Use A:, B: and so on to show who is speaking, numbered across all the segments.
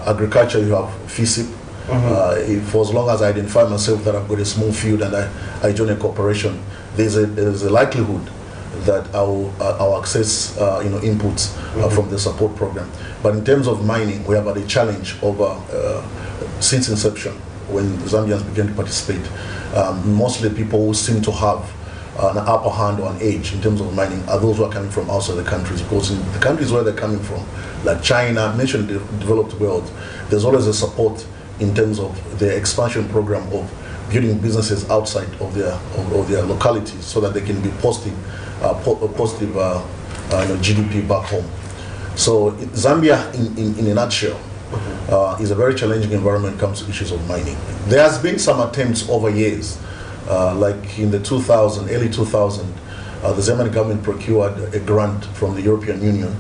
A: agriculture, you have FISIP. For as long as I identify myself that I've got a small field and I join a corporation, there's a likelihood that I'll access inputs from the support program. But in terms of mining, we have had a challenge over since inception when Zambians began to participate. Mostly people who seem to have an upper hand or an edge in terms of mining are those who are coming from outside the countries, because in the countries where they're coming from, like China, mentioned the developed world, there's always a support in terms of the expansion program of building businesses outside of their localities so that they can be posting positive GDP back home. So Zambia, in a nutshell, is a very challenging environment when it comes to issues of mining. There has been some attempts over years, like in the early 2000, the Zambian government procured a grant from the European Union,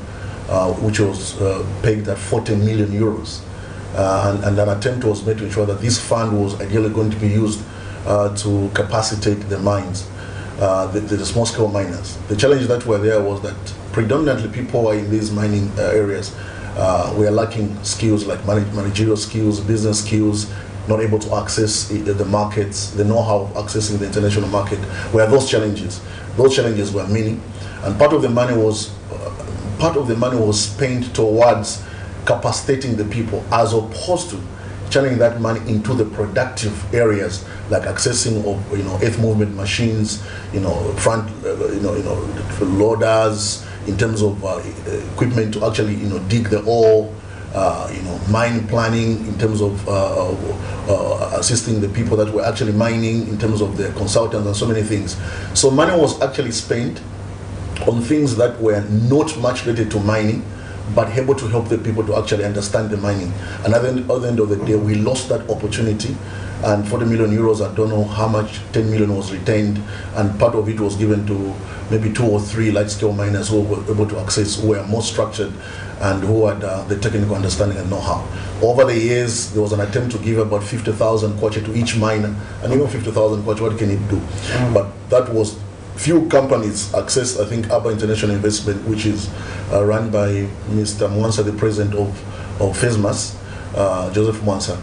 A: which was pegged at 40 million euros. And an attempt was made to ensure that this fund was ideally going to be used to capacitate the mines, the small-scale miners. The challenge that were there was that predominantly people who are in these mining areas were lacking skills like managerial skills, business skills, not able to access the markets, the know-how of accessing the international market. Were those challenges? Those challenges were many, and part of the money was spent towards capacitating the people, as opposed to channeling that money into the productive areas like accessing of earth movement machines, front loaders, in terms of equipment to actually dig the ore, mine planning, in terms of assisting the people that were actually mining, in terms of the consultants and so many things. So money was actually spent on things that were not much related to mining, but able to help the people to actually understand the mining. And at the end of the day, we lost that opportunity. And 40 million euros, I don't know how much, 10 million was retained, and part of it was given to maybe 2 or 3 large-scale miners who were able to access, who were more structured and who had the technical understanding and know-how. Over the years, there was an attempt to give about 50,000 kwacha to each miner, and even 50,000 kwacha, what can it do? But that was few companies access, I think, Abba International Investment, which is run by Mr. Mwansa, the president of FESMAS, Joseph Mwansa,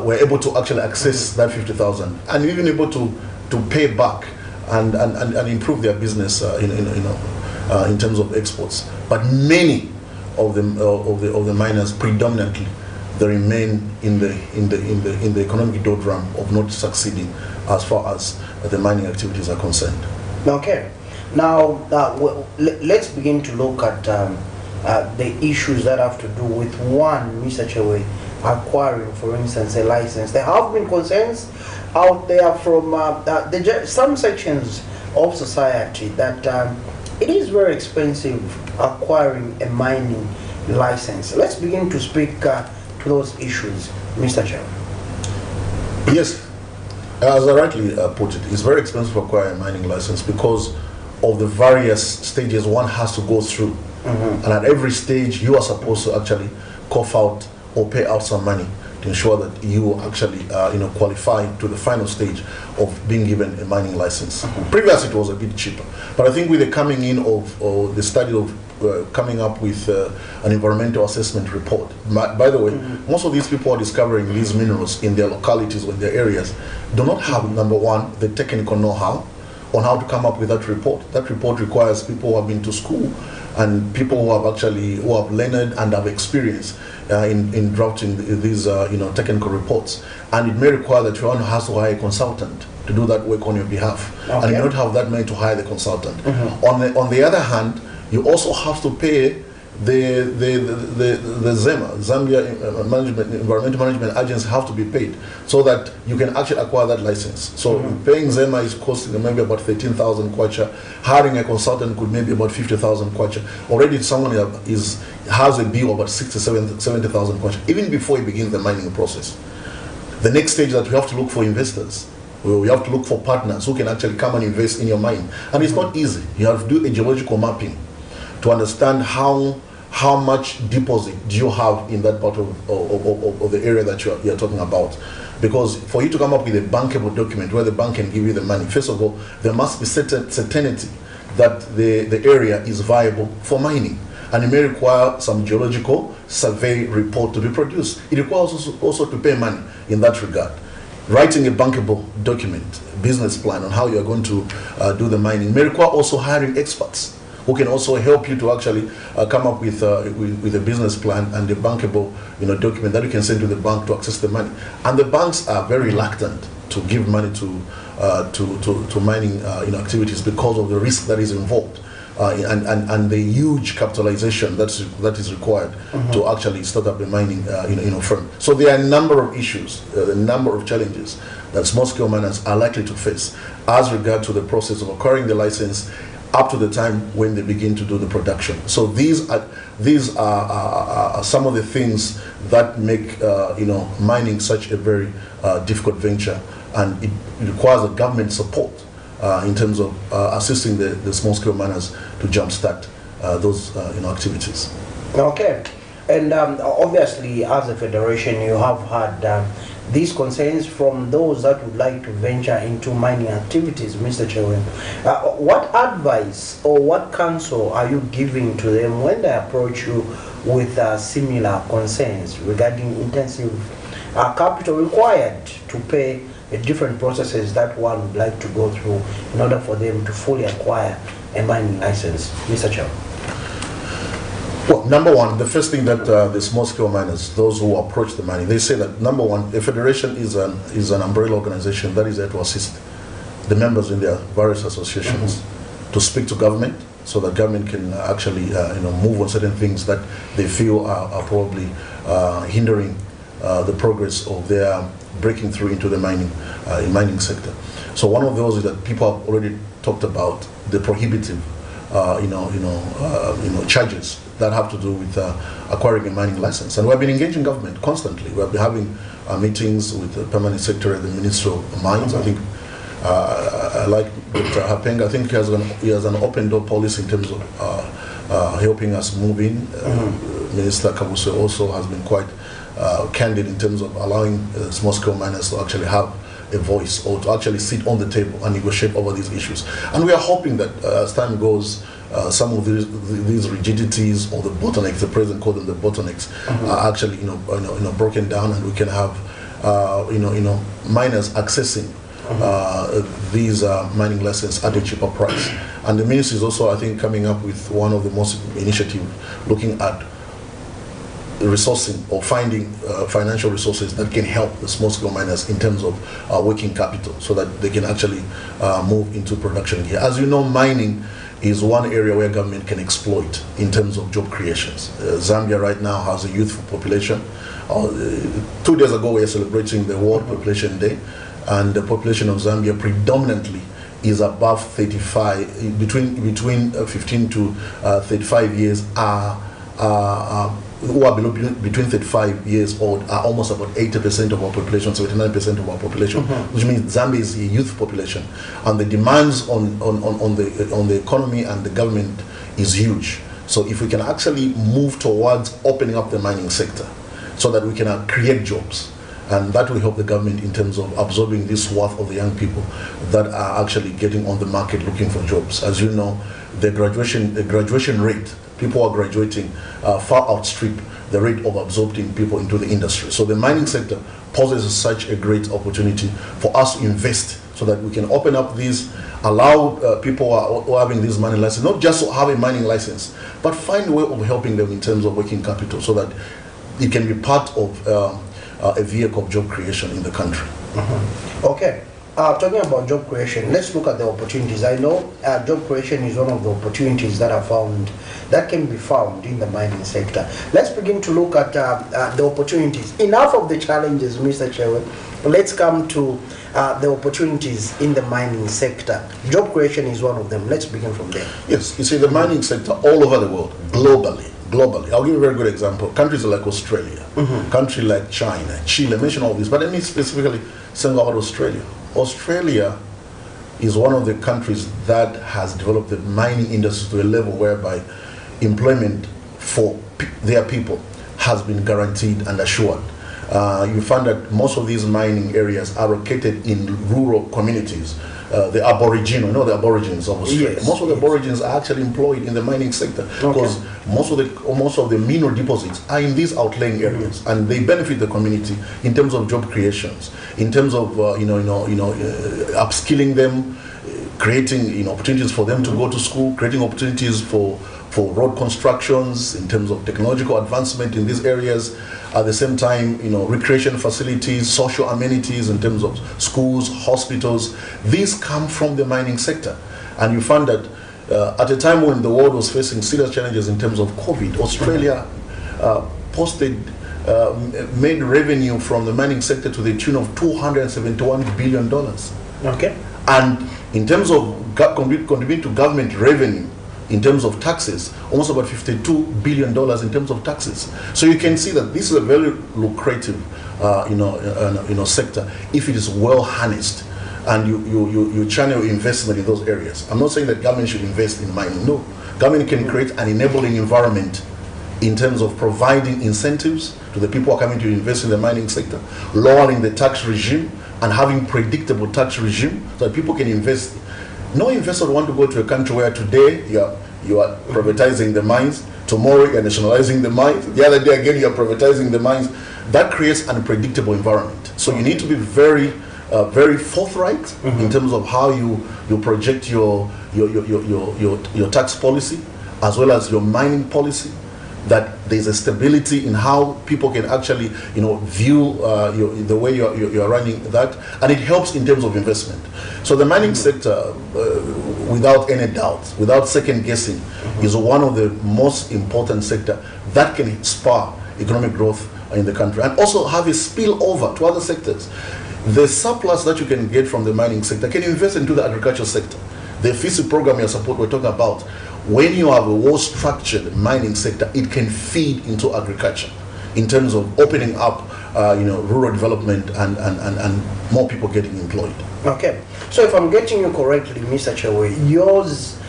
A: were able to actually access that 50,000 and even able to pay back and improve their business in terms of exports. But many of the miners, predominantly, they remain in the economic doldrum of not succeeding as far as the mining activities are concerned.
B: Okay. Now, let's begin to look at the issues that have to do with one, Mr. Chewe, acquiring, for instance, a license. There have been concerns out there from some sections of society that it is very expensive acquiring a mining license. Let's begin to speak to those issues, Mr. Chewe.
A: Yes. As I rightly put it, it's very expensive to acquire a mining license because of the various stages one has to go through. And at every stage, you are supposed to actually cough out or pay out some money to ensure that you actually qualify to the final stage of being given a mining license. Previously, it was a bit cheaper. But I think with the coming in of the study of coming up with an environmental assessment report. By the way, most of these people are discovering these minerals in their localities or in their areas do not have, number one, the technical know-how on how to come up with that report. That report requires people who have been to school and people who have learned and have experience in drafting these technical reports. And it may require that you has to hire a consultant to do that work on your behalf. Okay. And you don't have that money to hire the consultant. On the other hand, you also have to pay the ZEMA, Zambia Environmental Management Agency, have to be paid so that you can actually acquire that license. So paying ZEMA is costing maybe about 13,000 kwacha. Hiring a consultant could maybe about 50,000 kwacha. Already someone has a bill about 70,000 kwacha, even before you begin the mining process. The next stage that we have to look for investors. We have to look for partners who can actually come and invest in your mine. And it's not easy. You have to do a geological mapping to understand how much deposit do you have in that part of the area that you're talking about. Because for you to come up with a bankable document where the bank can give you the money, first of all, there must be certainty that the area is viable for mining. And it may require some geological survey report to be produced. It requires also to pay money in that regard. Writing a bankable document, business plan on how you are going to do the mining may require also hiring experts who can also help you to actually come up with a business plan and a bankable document that you can send to the bank to access the money. And the banks are very reluctant to give money to mining activities because of the risk that is involved. And the huge capitalization that is required to actually start up a mining firm. So there are a number of issues, a number of challenges that small-scale miners are likely to face as regard to the process of acquiring the license up to the time when they begin to do the production. So these are some of the things that make mining such a very difficult venture, and it requires a government support in terms of assisting the small-scale miners to jumpstart those activities.
B: Okay, and obviously, as a federation, you have had these concerns from those that would like to venture into mining activities, Mr. Chewe. What advice or what counsel are you giving to them when they approach you with similar concerns regarding intensive capital required to pay different processes that one would like to go through in order for them to fully acquire a mining license, Mr. Chair?
A: Well, number one, the first thing that the small-scale miners, those who approach the mining, they say that number one, a federation is an umbrella organization that is there to assist the members in their various associations to speak to government, so that government can actually move on certain things that they feel are probably hindering the progress of their breaking through into the mining sector. So one of those is that people have already talked about the prohibitive charges that have to do with acquiring a mining license. And we've been engaging government constantly. We've been having meetings with the permanent secretary at the Ministry of Mines. I think I like Dr. Hapeng. I think he has an open door policy in terms of helping us move in. Minister Kabuse also has been quite candid in terms of allowing small-scale miners to actually have a voice or to actually sit on the table and negotiate over these issues. And we are hoping that as time goes, some of these rigidities or the bottlenecks, the president called them the bottlenecks, are actually broken down, and we can have miners accessing these mining licenses at a cheaper price. And the ministry is also, I think, coming up with one of the most initiatives looking at resourcing or finding financial resources that can help the small-scale miners in terms of working capital, so that they can actually move into production here. As you know, mining is one area where government can exploit in terms of job creations. Zambia right now has a youthful population. 2 days ago we were celebrating the World Population Day, and the population of Zambia predominantly is above 35, between 15 to 35 years who are between 35 years old are almost about 80% of our population, 79% of our population, which means Zambia is a youth population, and the demands on the economy and the government is huge. So if we can actually move towards opening up the mining sector, so that we can create jobs, and that will help the government in terms of absorbing this swath of the young people that are actually getting on the market looking for jobs. As you know, the graduation rate, people are graduating far outstrip the rate of absorbing people into the industry. So the mining sector poses such a great opportunity for us to invest, so that we can open up these, allow people who are having this mining license, not just to have a mining license, but find a way of helping them in terms of working capital, so that it can be part of a vehicle of job creation in the country.
B: Okay. Talking about job creation, let's look at the opportunities. I know job creation is one of the opportunities that can be found in the mining sector. Let's begin to look at the opportunities. Enough of the challenges, Mr. Chewe. Let's come to the opportunities in the mining sector. Job creation is one of them. Let's begin from there.
A: Yes, you see, the mining sector all over the world, globally, I'll give you a very good example. Countries like Australia, countries like China, Chile, mention all this, but let me specifically single out Australia. Australia is one of the countries that has developed the mining industry to a level whereby employment for their people has been guaranteed and assured. you find that most of these mining areas are located in rural communities. The Aboriginal, the Aborigines of Australia.
B: Yes,
A: most of the Aborigines are actually employed in the mining sector because most of the mineral deposits are in these outlying areas, and they benefit the community in terms of job creations, in terms of upskilling them, creating opportunities for them to go to school, creating opportunities for road constructions, in terms of technological advancement in these areas. At the same time, recreation facilities, social amenities in terms of schools, hospitals. These come from the mining sector. And you find that at a time when the world was facing serious challenges in terms of COVID, Australia made revenue from the mining sector to the tune of $271 billion.
B: Okay.
A: And in terms of contributing to government revenue, in terms of taxes, almost about $52 billion in terms of taxes. So you can see that this is a very lucrative, sector if it is well harnessed and you channel investment in those areas. I'm not saying that government should invest in mining. No, government can create an enabling environment in terms of providing incentives to the people who are coming to invest in the mining sector, lowering the tax regime and having predictable tax regime so that people can invest. No investor would want to go to a country where today you are privatizing the mines, tomorrow you're nationalizing the mines, the other day again you're privatizing the mines. That creates an unpredictable environment. So you need to be very forthright in terms of how you project your tax policy as well as your mining policy, that there's a stability in how people can actually view the way you're running that, and it helps in terms of investment. So the mining sector, without any doubt, without second guessing, is one of the most important sector that can spur economic growth in the country and also have a spill over to other sectors. The surplus that you can get from the mining sector can invest into the agricultural sector. The FISI program we're talking about, when you have a well-structured mining sector, it can feed into agriculture in terms of opening up, rural development and more people getting employed.
B: Okay, so if I'm getting you correctly, Mr. Chewe, yours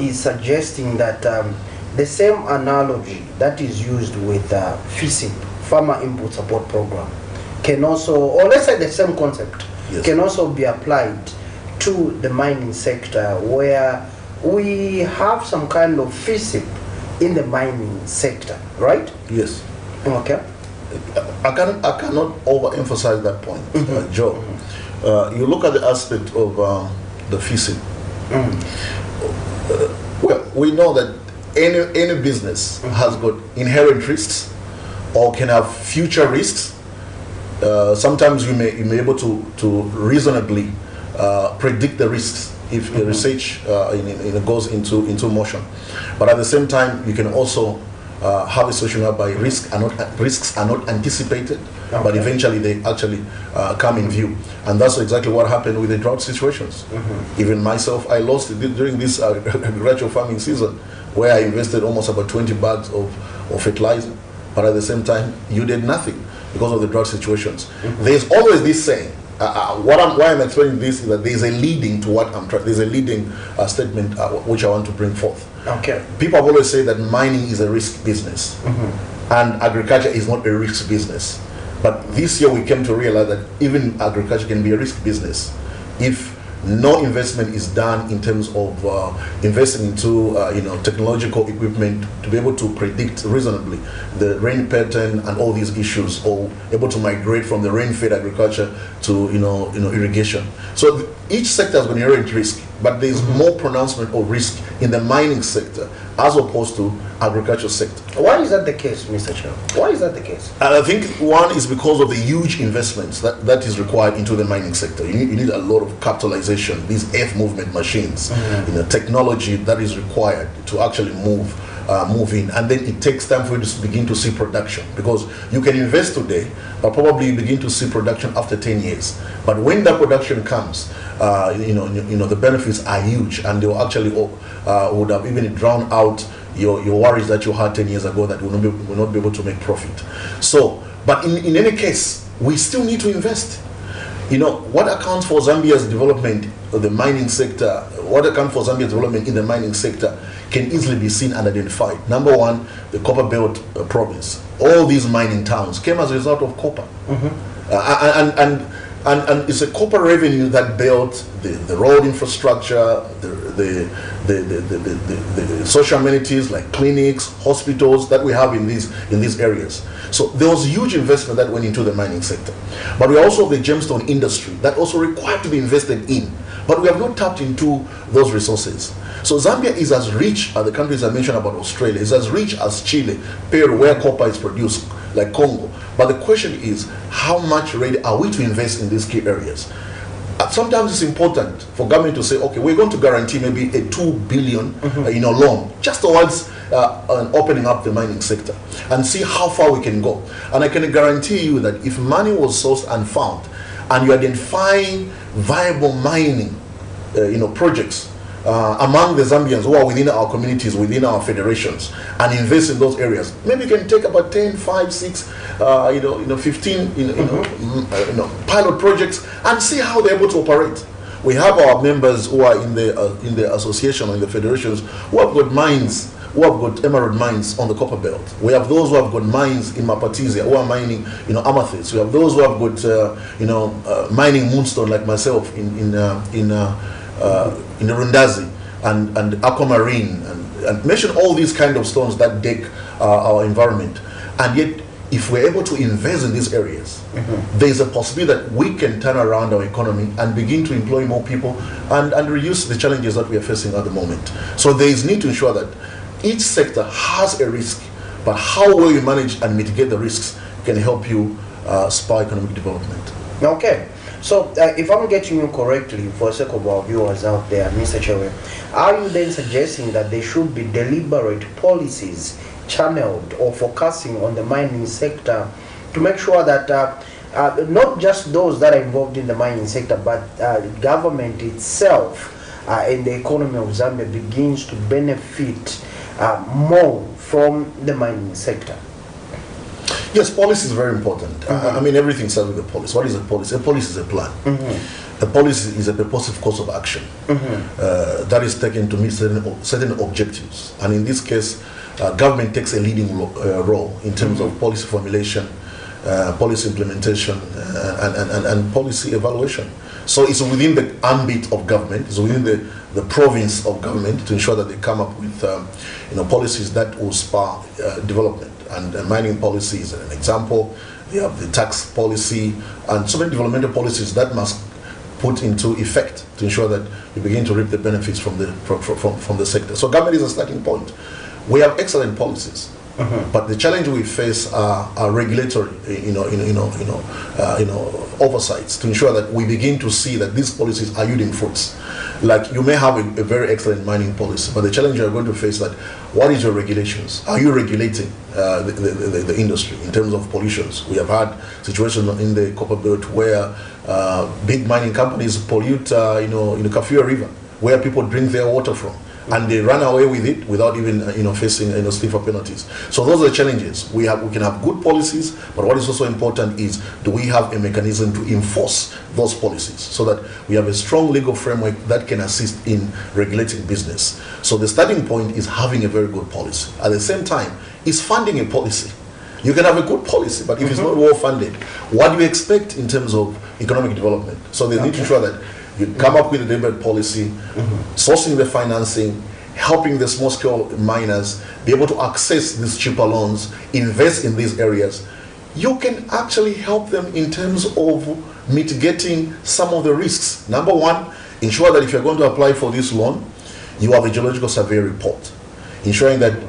B: is suggesting that the same analogy that is used with FISIP, Farmer Input Support Program, can also, or let's say the same concept, can also be applied to the mining sector, where we have some kind of FISIP in the mining sector, right?
A: Yes.
B: Okay.
A: I cannot overemphasize that point, Joe. You look at the aspect of the FISIP. Well, we know that any business has got inherent risks or can have future risks. Sometimes you may be able to reasonably predict the risks if the research goes into motion. But at the same time, you can also have a situation whereby risks are not anticipated, but eventually they actually come in view. And that's exactly what happened with the drought situations. Even myself, I lost during this agricultural farming season, where I invested almost about 20 bags of fertilizer, but at the same time, you did nothing because of the drought situations. There's always this saying, why I'm explaining this is that there's a leading to what I'm trying. There's a leading statement which I want to bring forth.
B: Okay.
A: People have always said that mining is a risk business, and agriculture is not a risk business. But this year we came to realize that even agriculture can be a risk business if no investment is done in terms of investing into technological equipment to be able to predict reasonably the rain pattern and all these issues, or able to migrate from the rain-fed agriculture to irrigation. So each sector has an inherent risk, but there is more pronouncement of risk in the mining sector as opposed to agricultural sector.
B: Why is that the case, Mr. Chair? Why is that the case?
A: And I think one is because of the huge investments that is required into the mining sector. You need a lot of capitalization, these earth movement machines, technology that is required to actually move in, and then it takes time for you to begin to see production, because you can invest today but probably begin to see production after 10 years. But when that production comes, the benefits are huge, and they'll actually would have even drowned out your worries that you had 10 years ago that will not be able to make profit. So, but in any case, we still need to invest. What accounts for Zambia's development of the mining sector what account for Zambia's development in the mining sector can easily be seen and identified. Number one, the Copper Belt province. All these mining towns came as a result of copper. And it's a copper revenue that built the road infrastructure, the social amenities like clinics, hospitals that we have in these areas. So there was huge investment that went into the mining sector. But we also have the gemstone industry that also required to be invested in. But we have not tapped into those resources. So Zambia is as rich as the countries I mentioned about Australia, is as rich as Chile, Peru, where copper is produced, like Congo. But the question is, how much ready are we to invest in these key areas? Sometimes it's important for government to say, okay, we're going to guarantee maybe a 2 billion loan just towards opening up the mining sector and see how far we can go. And I can guarantee you that if money was sourced and found, and you identifying viable mining projects among the Zambians who are within our communities, within our federations, and invest in those areas, maybe you can take about 10, 5, 6, 15 pilot projects and see how they're able to operate. We have our members who are in the association or in the federations who have got mines, who have got emerald mines on the copper belt. We have those who have got mines in Mapatizia who are mining amethyst. We have those who have got mining moonstone like myself in Rundazi and aquamarine and mention all these kind of stones that deck our environment. And yet, if we're able to invest in these areas, there's a possibility that we can turn around our economy and begin to employ more people and reduce the challenges that we are facing at the moment. So there is need to ensure that each sector has a risk, but how well you manage and mitigate the risks can help you spur economic development.
B: Okay. So, if I'm getting you correctly, for the sake of our viewers out there, Mr. Chewe, are you then suggesting that there should be deliberate policies channeled or focusing on the mining sector to make sure that not just those that are involved in the mining sector, but government itself and the economy of Zambia begins to benefit more from the mining sector?
A: Yes, policy is very important. I mean, everything starts with a policy. What is a policy? A policy is a plan. A policy is a purposive course of action that is taken to meet certain objectives. And in this case, government takes a leading role in terms of policy formulation, policy implementation, and policy evaluation. So it's within the ambit of government, it's within the province of government to ensure that they come up with policies that will spur development. And mining policy is an example. They have the tax policy and so many developmental policies that must put into effect to ensure that you begin to reap the benefits from the sector. So government is a starting point. We have excellent policies, but the challenge we face are regulatory, oversights to ensure that we begin to see that these policies are yielding fruits. Like you may have a very excellent mining policy, but the challenge you're going to face that what is your regulations? Are you regulating the industry in terms of pollutions? We have had situations in the Copper Belt where big mining companies pollute, Kafua River, where people drink their water from. And they run away with it without even facing stiffer penalties. So those are the challenges. We can have good policies, but what is also important is, do we have a mechanism to enforce those policies so that we have a strong legal framework that can assist in regulating business. So the starting point is having a very good policy. At the same time, is funding a policy. You can have a good policy, but if it's not well funded, what do you expect in terms of economic development? So they need to ensure that you come up with a deliberate policy, sourcing the financing, helping the small-scale miners be able to access these cheaper loans, invest in these areas. You can actually help them in terms of mitigating some of the risks. Number one, ensure that if you're going to apply for this loan, you have a geological survey report, ensuring that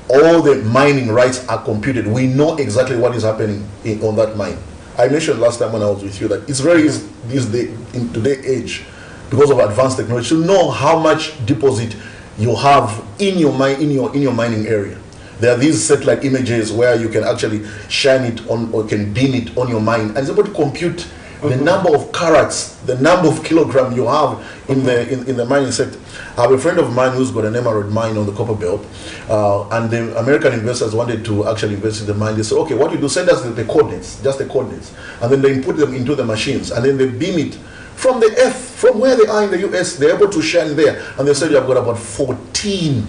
A: all the mining rights are computed. We know exactly what is happening on that mine. I mentioned last time when I was with you that it's very easy in today's age, because of advanced technology, to know how much deposit you have in your mining area. There are these satellite images where you can actually shine it on or can beam it on your mine, and it's able to compute the number of carats, the number of kilograms you have in the mining sector. I have a friend of mine who's got an emerald mine on the Copper Belt, and the American investors wanted to actually invest in the mine. They said, okay, what you do, send us the coordinates, just the coordinates, and then they input them into the machines, and then they beam it from the earth, from where they are in the US, they're able to shine there. And they said you have got about 14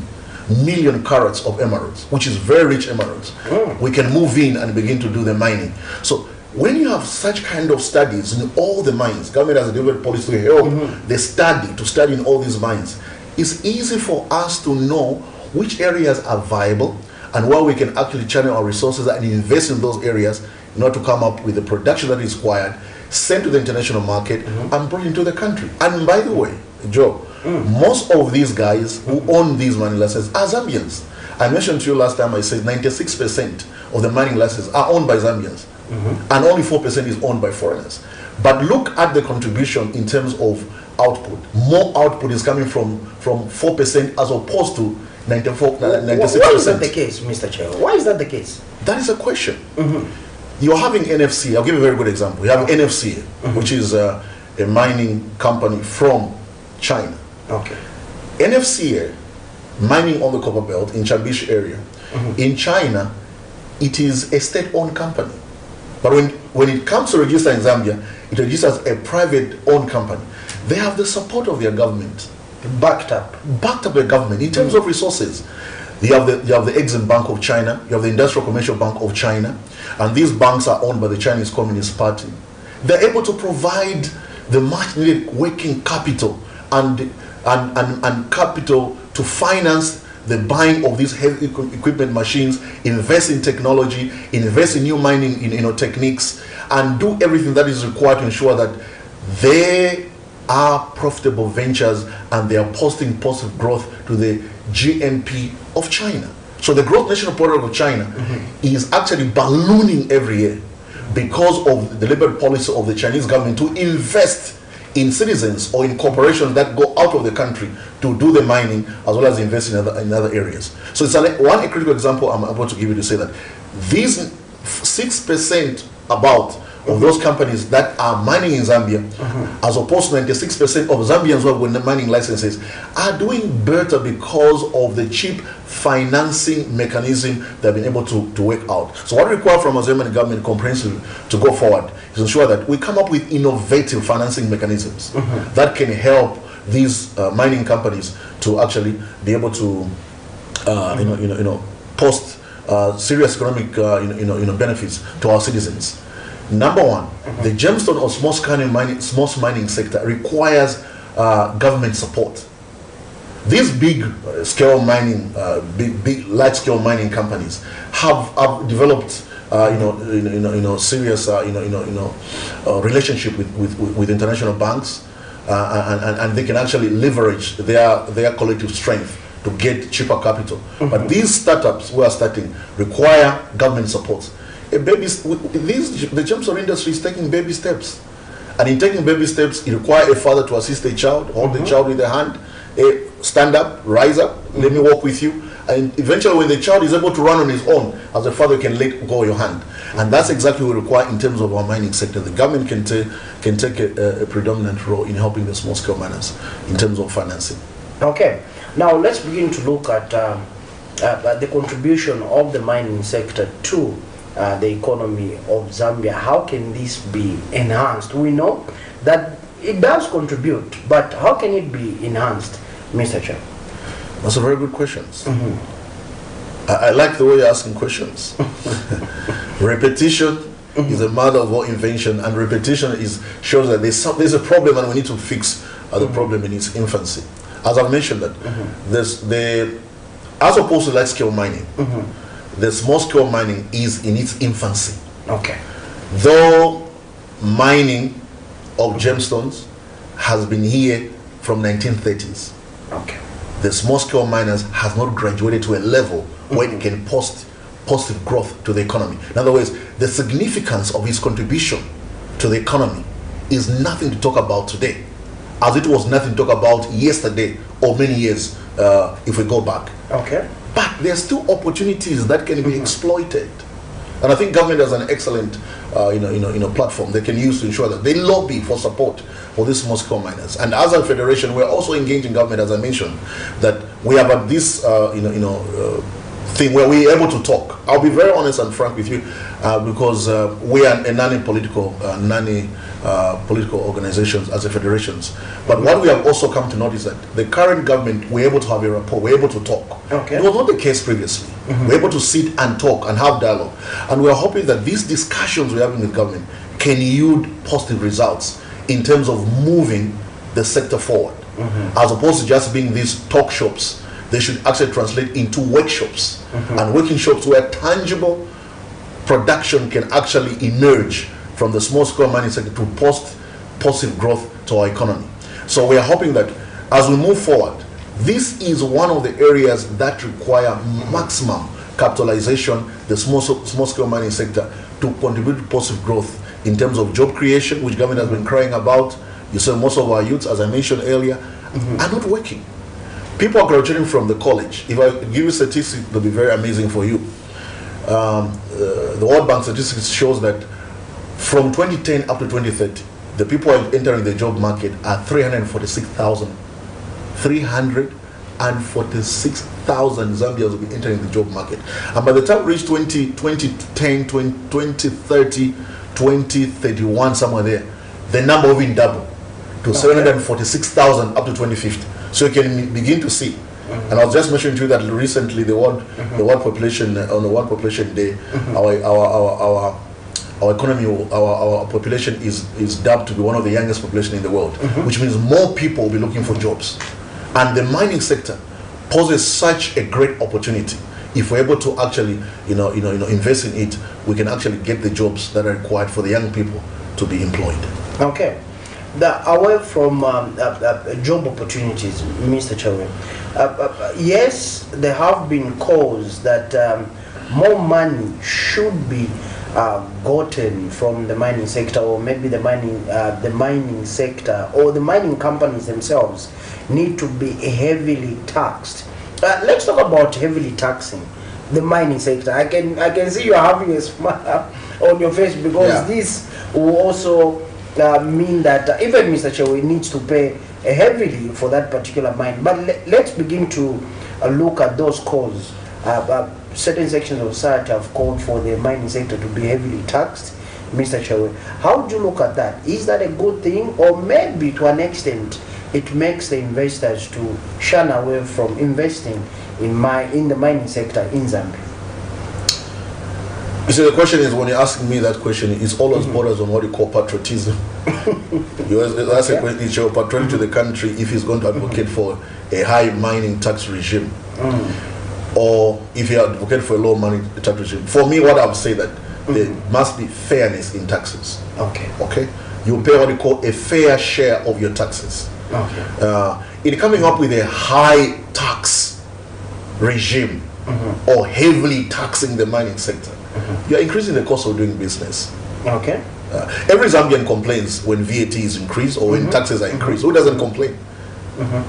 A: million carats of emeralds, which is very rich emeralds. We can move in and begin to do the mining. So when you have such kind of studies in all the mines, government has a developed policy to help the study in all these mines. It's easy for us to know which areas are viable and where we can actually channel our resources and invest in those areas in order to come up with the production that is required, sent to the international market and brought into the country. And by the way, Joe, most of these guys who own these mining licenses are Zambians. I mentioned to you last time, I said 96% of the mining licenses are owned by Zambians, and only 4% is owned by foreigners. But look at the contribution in terms of output. More output is coming from 4% as opposed to 96%.
B: Why is that the case, Mr. Chair? Why is that the case?
A: That is a question. You're having NFC. I'll give you a very good example. You have NFC, which is a mining company from China.
B: Okay.
A: NFC mining on the copper belt in Chambish area. In China, it is a state-owned company. But when it comes to register in Zambia, it registers as a private-owned company. They have the support of their government. Backed up by the government in terms of resources. You have the Exim Bank of China, you have the Industrial Commercial Bank of China, and these banks are owned by the Chinese Communist Party. They're able to provide the much needed working capital and capital to finance the buying of these heavy equipment machines, invest in technology, invest in new mining techniques, and do everything that is required to ensure that they are profitable ventures and they are posting positive growth to the GNP of China. So the gross national product of China is actually ballooning every year because of the deliberate policy of the Chinese government to invest in citizens or in corporations that go out of the country to do the mining as well as invest in other areas. So it's one critical example I'm about to give you to say that these 6% about of those companies that are mining in Zambia, as opposed to 96% of Zambians who have got mining licenses, are doing better because of the cheap financing mechanism they've been able to work out. So what we require from a Zambian government comprehensively to go forward is to ensure that we come up with innovative financing mechanisms that can help these mining companies to actually be able to post serious economic benefits to our citizens. Number one, the gemstone or small mining sector requires government support. These big scale mining, large scale mining companies have developed serious relationship with international banks, and they can actually leverage their collective strength to get cheaper capital. But these startups who are starting require government support. The gemstone industry is taking baby steps, and in taking baby steps, it requires a father to assist a child, hold the child with the hand, stand up, rise up, let me walk with you, and eventually, when the child is able to run on his own, as a father can let go of your hand, and that's exactly what we require in terms of our mining sector. The government can take a predominant role in helping the small scale miners in terms of financing.
B: Okay, now let's begin to look at the contribution of the mining sector to the economy of Zambia. How can this be enhanced? We know that it does contribute, but how can it be enhanced, Mr. Chair?
A: That's a very good question. I like the way you're asking questions. Repetition is the mother of all invention, and repetition shows that there's a problem and we need to fix the problem in its infancy. As I've mentioned that as opposed to large scale mining, the small scale mining is in its infancy.
B: Okay.
A: Though mining of gemstones has been here from 1930s.
B: Okay.
A: The small scale miners has not graduated to a level where it can post positive growth to the economy. In other words, the significance of its contribution to the economy is nothing to talk about today, as it was nothing to talk about yesterday or many years if we go back.
B: Okay.
A: But there are still opportunities that can be exploited, and I think government has an excellent, platform they can use to ensure that they lobby for support for these small scale miners. And as a federation, we are also engaging government, as I mentioned, that we have at this, thing where we are able to talk. I'll be very honest and frank with you, because we are a non-political, political organizations as a federations. But what we have also come to notice that the current government, we're able to have a rapport, we're able to talk.
B: Okay.
A: It was not the case previously. We're able to sit and talk and have dialogue. And we're hoping that these discussions we're having with government can yield positive results in terms of moving the sector forward. As opposed to just being these talk shops, they should actually translate into workshops and working shops where tangible production can actually emerge from the small scale mining sector to positive growth to our economy. So we are hoping that as we move forward, this is one of the areas that require maximum capitalization, the small scale mining sector, to contribute to positive growth in terms of job creation, which government has been crying about. You say most of our youths, as I mentioned earlier, are not working. People are graduating from the college. If I give you statistics, they'll be very amazing for you. The World Bank statistics shows that from 2010 up to 2030, the people entering the job market are 346,000. 346,000 Zambians will be entering the job market. And by the time we reach 2010, 2030, 2031, somewhere there, the number will even double to 746,000 up to 2050. So you can begin to see. And I was just mentioning to you that recently the world population, on the World Population Day, our economy, our population is dubbed to be one of the youngest population in the world, which means more people will be looking for jobs. And the mining sector poses such a great opportunity. If we're able to actually, invest in it, we can actually get the jobs that are required for the young people to be employed.
B: Okay. Away from job opportunities, Mr. Chairman, yes, there have been calls that more money should be gotten from the mining sector, or maybe the mining sector or the mining companies themselves need to be heavily taxed. Let's talk about heavily taxing the mining sector. I can see you having a smile on your face, because this will also mean that even Mr. Chewe needs to pay heavily for that particular mine. But let's begin to look at those calls. Certain sections of society have called for the mining sector to be heavily taxed. Mr. Chewe, how do you look at that? Is that a good thing, or maybe to an extent it makes the investors to shun away from investing in the mining sector in Zambia?
A: You see, the question is, when you're asking me that question, it's always borders on what you call patriotism. You ask a question, is your patron to the country if he's going to advocate for a high mining tax regime, or if you advocate for a low mining tax regime? For me, what I would say that there must be fairness in taxes. Okay. You pay what you call a fair share of your taxes. In coming up with a high tax regime or heavily taxing the mining sector, you are increasing the cost of doing business. Every Zambian complains when VAT is increased or when taxes are increased. Who doesn't complain?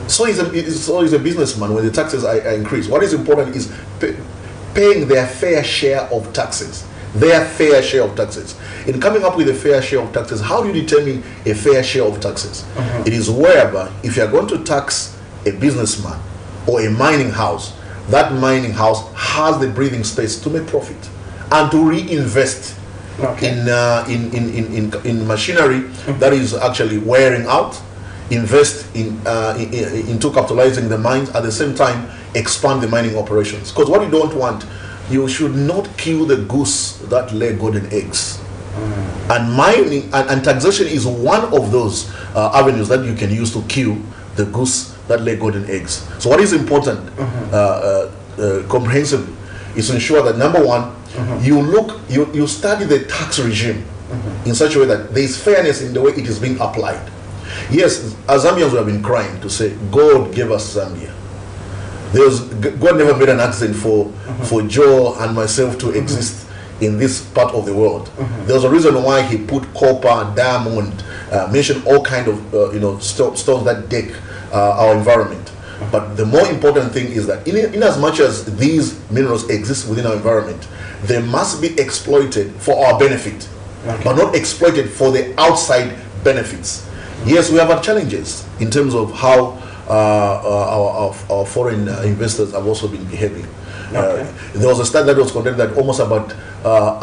A: So is a businessman when the taxes are increased. What is important is paying their fair share of taxes. Their fair share of taxes. In coming up with a fair share of taxes, how do you determine a fair share of taxes? It is whereby if you are going to tax a businessman or a mining house, that mining house has the breathing space to make profit and to reinvest in machinery that is actually wearing out, invest into capitalizing the mines, at the same time expand the mining operations. Because what you don't want, you should not kill the goose that lay golden eggs. And mining and taxation is one of those avenues that you can use to kill the goose that lay golden eggs. So what is important comprehensively is to ensure that, number one, you study the tax regime in such a way that there is fairness in the way it is being applied. Yes, as Zambians we have been crying to say, God gave us Zambia. God never made an accident for Joe and myself to exist in this part of the world. There's a reason why he put copper, diamond, mentioned all kind of stones that deck our environment. But the more important thing is that in as much as these minerals exist within our environment, they must be exploited for our benefit, but not exploited for the outside benefits. Yes, we have our challenges in terms of how our foreign investors have also been behaving. There was a study that was conducted that almost about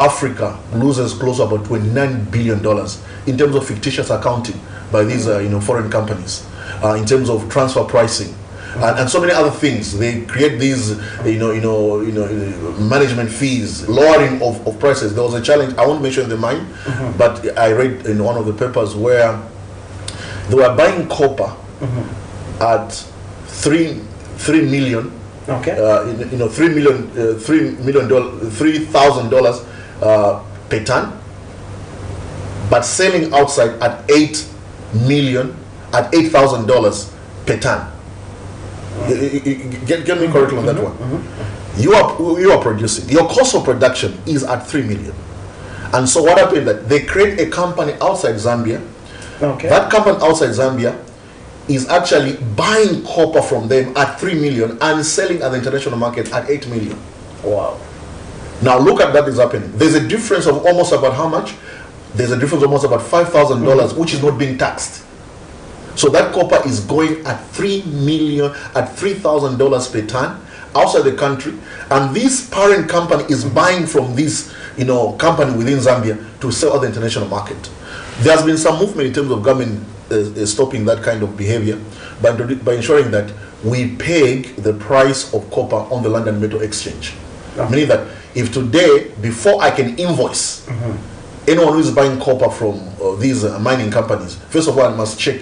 A: Africa loses close to about $29 billion in terms of fictitious accounting by these foreign companies, in terms of transfer pricing. And so many other things. They create these, management fees, lowering of prices. There was a challenge. I won't mention the mine, but I read in one of the papers where they were buying copper at $3 million.
B: Okay.
A: $3,000 per ton, but selling outside at $8,000 per ton. Get me correctly on that one. You are producing. Your cost of production is at $3 million, and so what happened that they create a company outside Zambia.
B: Okay.
A: That company outside Zambia is actually buying copper from them at $3 million and selling at the international market at $8 million.
B: Wow.
A: Now look at that is happening. There's a difference of almost about how much? There's a difference of almost about $5,000, which is not being taxed. So that copper is going at $3,000 per ton outside the country, and this parent company is buying from this company within Zambia to sell at the international market. There has been some movement in terms of government stopping that kind of behavior by ensuring that we peg the price of copper on the London Metal Exchange. Meaning that if today, before I can invoice anyone who is buying copper from these mining companies, first of all, I must check.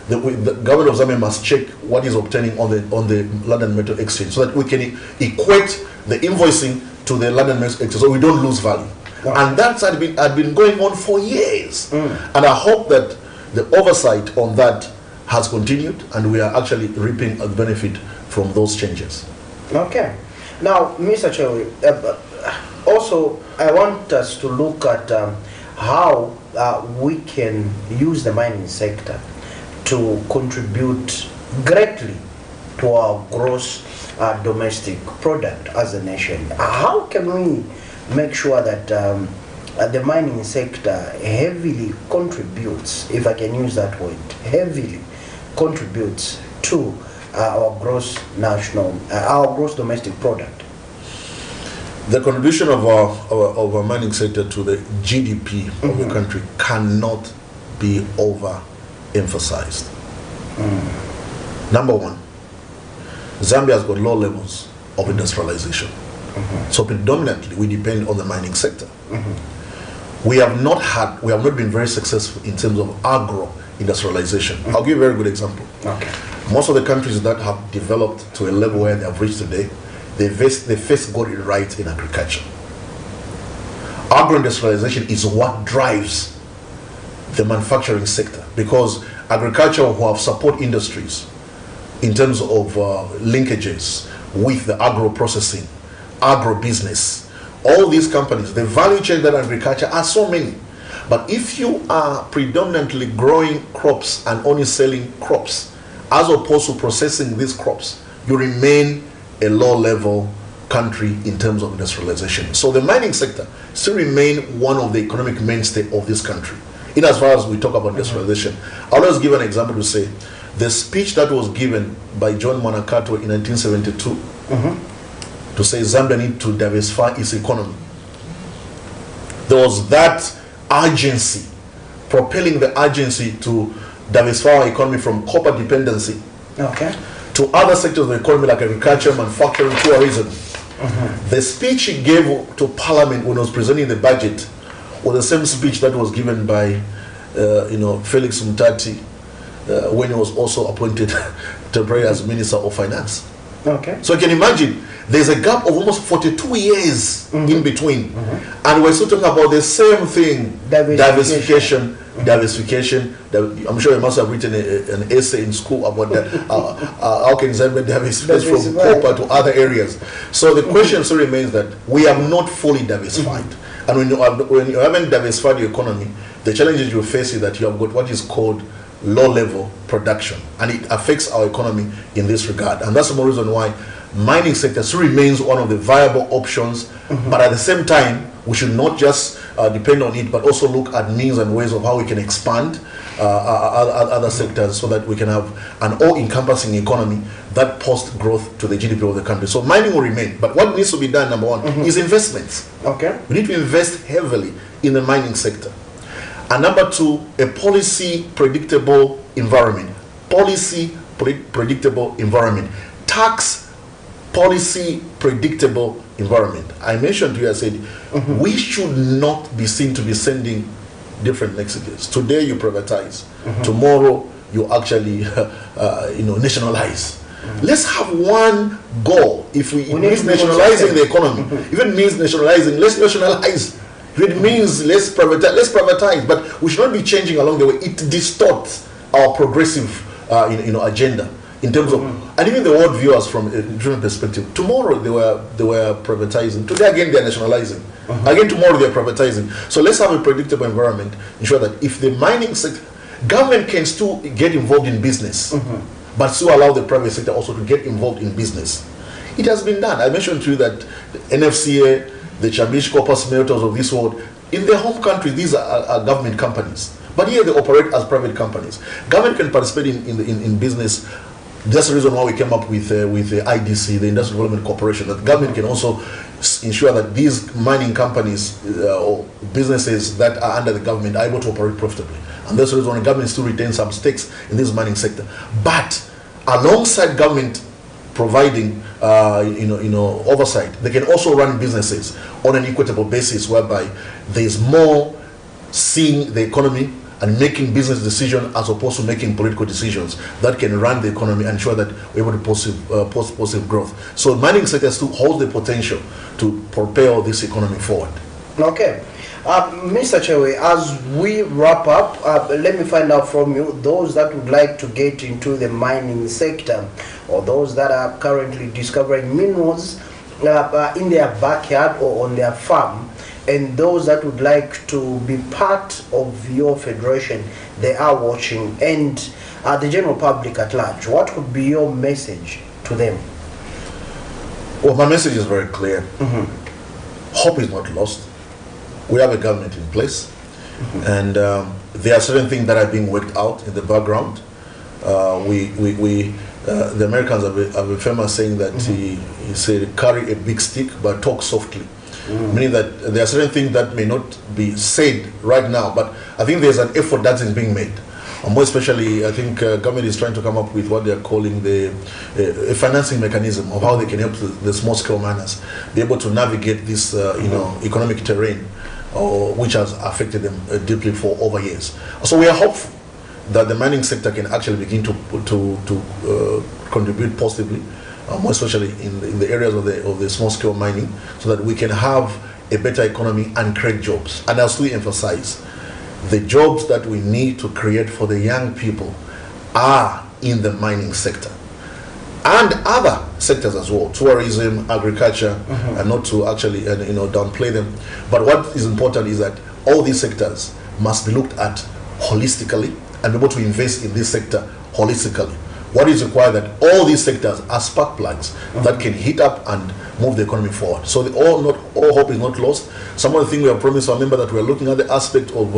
A: The government of Zambia must check what is obtaining on the London Metal Exchange, so that we can equate the invoicing to the London Metal Exchange, so we don't lose value. And that's had been going on for years. And I hope that the oversight on that has continued, and we are actually reaping a benefit from those changes.
B: Okay. Now, Mr. Chewe, also I want us to look at how we can use the mining sector to contribute greatly to our gross domestic product as a nation. How can we make sure that the mining sector heavily contributes, if I can use that word, heavily contributes to our gross domestic product?
A: The contribution of our mining sector to the GDP of the country cannot be overemphasized. Number one, Zambia has got low levels of industrialization. So predominantly we depend on the mining sector. We have not been very successful in terms of agro-industrialization. I'll give you a very good example.
B: Okay.
A: Most of the countries that have developed to a level where they have reached today, they first got it right in agriculture. Agro-industrialization is what drives the manufacturing sector, because agriculture will have support industries in terms of linkages with the agro-processing, agro-business. All these companies, the value chain that agriculture are so many. But if you are predominantly growing crops and only selling crops, as opposed to processing these crops, you remain a low-level country in terms of industrialization. So the mining sector still remain one of the economic mainstay of this country. In as far as we talk about industrialization, I'll always give an example to say, the speech that was given by John Manakato in 1972 to say Zambia need to diversify its economy. There was that urgency, propelling the urgency to diversify our economy from copper dependency to other sectors of the economy like agriculture, manufacturing, tourism. The speech he gave to Parliament when he was presenting the budget was the same speech that was given by Felix Mutati when he was also appointed temporarily as Minister of Finance. So you can imagine there's a gap of almost 42 years in between, and we're still talking about the same thing: diversification. I'm sure you must have written an essay in school about that. How can Zambia diversify from copper to other areas? So the question still remains that we have not fully diversified. And when you haven't diversified the economy, the challenges you face is that you have got what is called low-level production, and it affects our economy in this regard. And that's the more reason why mining sector still remains one of the viable options. But at the same time, we should not just depend on it, but also look at means and ways of how we can expand other sectors so that we can have an all-encompassing economy that posts growth to the GDP of the country. So mining will remain, but what needs to be done, number one, is investments.
B: Okay.
A: We need to invest heavily in the mining sector. And number two, a policy predictable environment. Predictable environment. Tax policy predictable environment. I mentioned to you, I said, we should not be seen to be sending different messages. Today you privatize, tomorrow you actually nationalize. Let's have one goal. If it means nationalizing the economy, if it means nationalizing, let's nationalize. If it means let's privatize. But we should not be changing along the way. It distorts our progressive agenda in terms of, and even the world viewers from a different perspective. Tomorrow they were privatizing. Today again they are nationalizing. Again tomorrow they are privatizing. So let's have a predictable environment. Ensure that if the mining sector, government can still get involved in business, but still allow the private sector also to get involved in business. It has been done. I mentioned to you that the NFCA, the Chabish copper smelters of this world, in their home country, these are government companies. But here they operate as private companies. Government can participate in business. That's the reason why we came up with the IDC, the Industrial Development Corporation, that government can also ensure that these mining companies or businesses that are under the government are able to operate profitably. And that's the reason why the government still retains some stakes in this mining sector. But alongside government providing oversight, they can also run businesses on an equitable basis, whereby there's more seeing the economy and making business decisions as opposed to making political decisions that can run the economy and ensure that we're able to post positive growth. So mining sector still holds the potential to propel this economy forward.
B: Okay. Mr. Chewe, as we wrap up, let me find out from you, those that would like to get into the mining sector, or those that are currently discovering minerals in their backyard or on their farm, and those that would like to be part of your federation, they are watching, and the general public at large, what would be your message to them?
A: Well, my message is very clear. Hope is not lost. We have a government in place, and there are certain things that are being worked out in the background. The Americans have a famous saying that he said, "Carry a big stick, but talk softly." Meaning that there are certain things that may not be said right now, but I think there's an effort that is being made. More especially, I think government is trying to come up with what they are calling a financing mechanism of how they can help the small-scale miners be able to navigate this, economic terrain, which has affected them deeply for over years. So we are hopeful that the mining sector can actually begin to contribute positively, more especially in the areas of the small-scale mining, so that we can have a better economy and create jobs. And I'll still emphasize, the jobs that we need to create for the young people are in the mining sector and other sectors as well, tourism, agriculture, and not to actually downplay them. But what is important is that all these sectors must be looked at holistically and be able to invest in this sector holistically. What is required that all these sectors are spark plugs that can heat up and move the economy forward. So all hope is not lost. Some of the things we have promised our members, that we are looking at the aspect of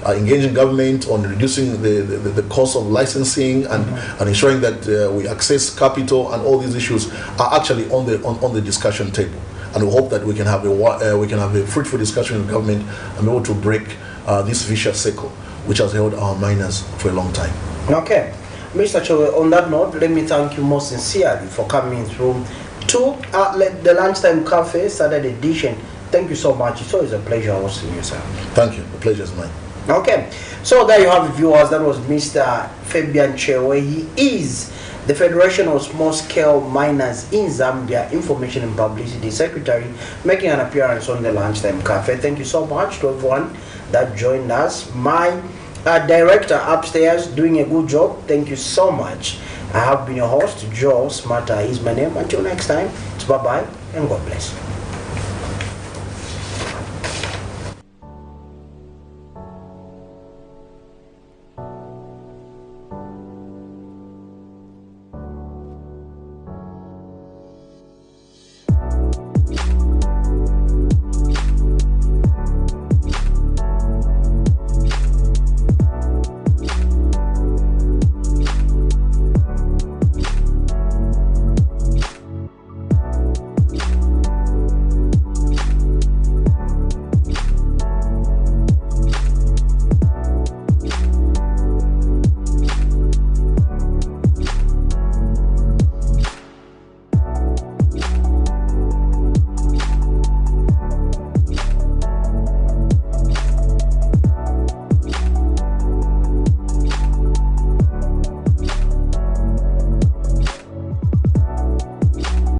A: engaging government on reducing the cost of licensing and ensuring that we access capital, and all these issues are actually on the discussion table. And we hope that we can have a fruitful discussion with government and be able to break this vicious circle which has held our miners for a long time.
B: Okay. Mr. Chewe, on that note, let me thank you most sincerely for coming through to the Lunchtime Cafe Saturday edition. Thank you so much. It's always a pleasure hosting you, sir.
A: Thank you. The pleasure is mine.
B: Okay. So there you have it, viewers. That was Mr. Fabian Chewe. He is the Federation of Small-Scale Miners in Zambia Information and Publicity Secretary, making an appearance on the Lunchtime Cafe. Thank you so much to everyone that joined us. My director upstairs doing a good job. Thank you so much. I have been your host, Joe Smarter is my name. Until next time, it's bye-bye and God bless.